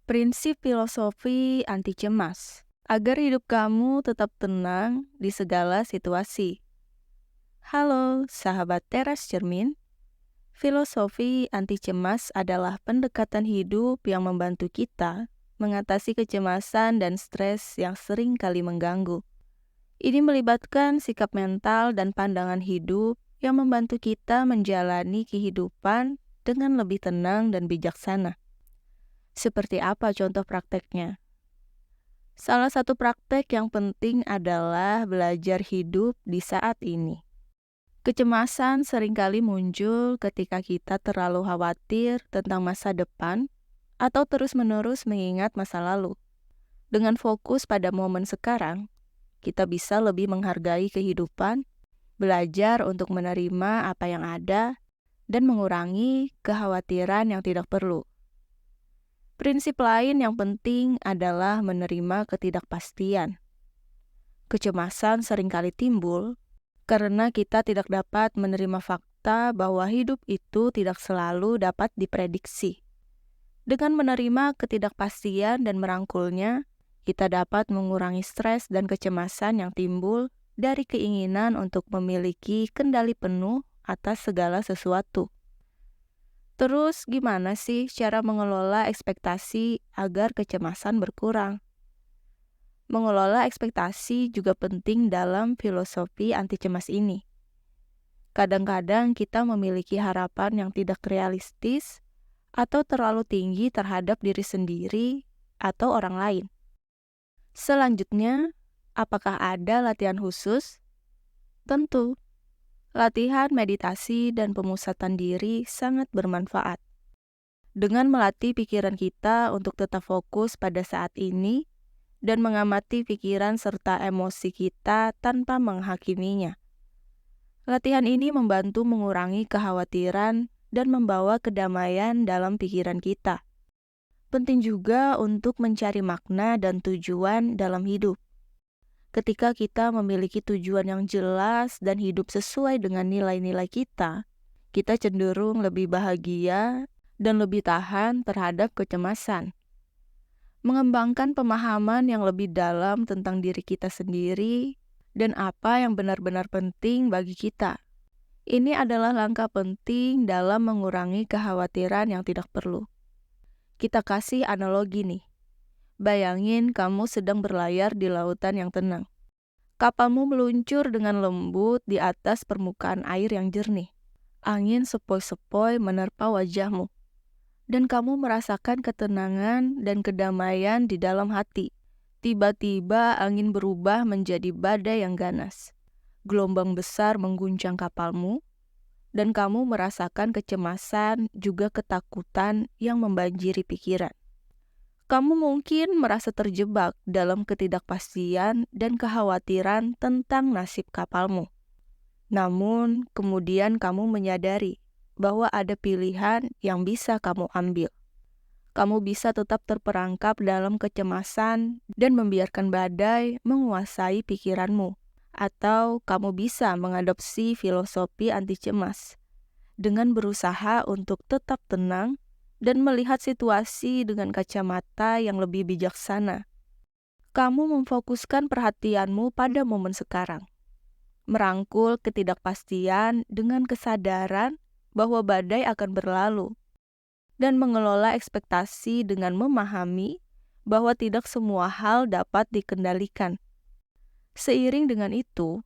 Prinsip filosofi anti cemas agar hidup kamu tetap tenang di segala situasi. Halo, sahabat teras cermin. Filosofi anti cemas adalah pendekatan hidup yang membantu kita mengatasi kecemasan dan stres yang sering kali mengganggu. Ini melibatkan sikap mental dan pandangan hidup yang membantu kita menjalani kehidupan dengan lebih tenang dan bijaksana. Seperti apa contoh prakteknya? Salah satu praktek yang penting adalah belajar hidup di saat ini. Kecemasan seringkali muncul ketika kita terlalu khawatir tentang masa depan atau terus-menerus mengingat masa lalu. Dengan fokus pada momen sekarang, kita bisa lebih menghargai kehidupan, belajar untuk menerima apa yang ada, dan mengurangi kekhawatiran yang tidak perlu. Prinsip lain yang penting adalah menerima ketidakpastian. Kecemasan seringkali timbul karena kita tidak dapat menerima fakta bahwa hidup itu tidak selalu dapat diprediksi. Dengan menerima ketidakpastian dan merangkulnya, kita dapat mengurangi stres dan kecemasan yang timbul dari keinginan untuk memiliki kendali penuh atas segala sesuatu. Terus gimana sih cara mengelola ekspektasi agar kecemasan berkurang? Mengelola ekspektasi juga penting dalam filosofi anti cemas ini. Kadang-kadang kita memiliki harapan yang tidak realistis atau terlalu tinggi terhadap diri sendiri atau orang lain. Selanjutnya, apakah ada latihan khusus? Tentu. Latihan meditasi dan pemusatan diri sangat bermanfaat. Dengan melatih pikiran kita untuk tetap fokus pada saat ini dan mengamati pikiran serta emosi kita tanpa menghakiminya. Latihan ini membantu mengurangi kekhawatiran dan membawa kedamaian dalam pikiran kita. Penting juga untuk mencari makna dan tujuan dalam hidup. Ketika kita memiliki tujuan yang jelas dan hidup sesuai dengan nilai-nilai kita cenderung lebih bahagia dan lebih tahan terhadap kecemasan. Mengembangkan pemahaman yang lebih dalam tentang diri kita sendiri dan apa yang benar-benar penting bagi kita. Ini adalah langkah penting dalam mengurangi kekhawatiran yang tidak perlu. Kita kasih analogi nih. Bayangin kamu sedang berlayar di lautan yang tenang. Kapalmu meluncur dengan lembut di atas permukaan air yang jernih. Angin sepoi-sepoi menerpa wajahmu. Dan kamu merasakan ketenangan dan kedamaian di dalam hati. Tiba-tiba angin berubah menjadi badai yang ganas. Gelombang besar mengguncang kapalmu, dan kamu merasakan kecemasan juga ketakutan yang membanjiri pikiran. Kamu mungkin merasa terjebak dalam ketidakpastian dan kekhawatiran tentang nasib kapalmu. Namun, kemudian kamu menyadari bahwa ada pilihan yang bisa kamu ambil. Kamu bisa tetap terperangkap dalam kecemasan dan membiarkan badai menguasai pikiranmu. Atau kamu bisa mengadopsi filosofi anti cemas dengan berusaha untuk tetap tenang dan melihat situasi dengan kacamata yang lebih bijaksana. Kamu memfokuskan perhatianmu pada momen sekarang, merangkul ketidakpastian dengan kesadaran bahwa badai akan berlalu, dan mengelola ekspektasi dengan memahami bahwa tidak semua hal dapat dikendalikan. Seiring dengan itu,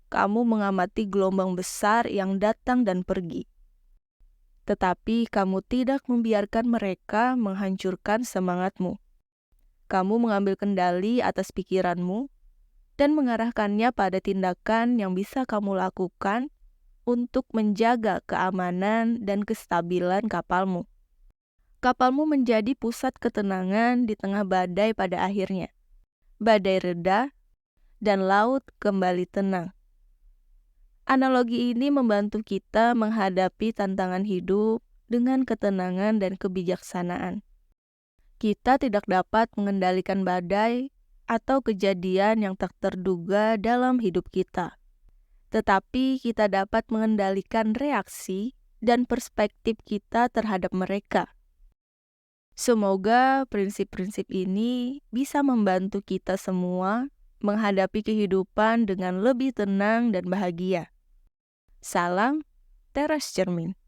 kamu mengamati gelombang besar yang datang dan pergi. Tetapi kamu tidak membiarkan mereka menghancurkan semangatmu. Kamu mengambil kendali atas pikiranmu dan mengarahkannya pada tindakan yang bisa kamu lakukan untuk menjaga keamanan dan kestabilan kapalmu. Kapalmu menjadi pusat ketenangan di tengah badai pada akhirnya. Badai reda dan laut kembali tenang. Analogi ini membantu kita menghadapi tantangan hidup dengan ketenangan dan kebijaksanaan. Kita tidak dapat mengendalikan badai atau kejadian yang tak terduga dalam hidup kita. Tetapi kita dapat mengendalikan reaksi dan perspektif kita terhadap mereka. Semoga prinsip-prinsip ini bisa membantu kita semua menghadapi kehidupan dengan lebih tenang dan bahagia. Salam Teras Cermin.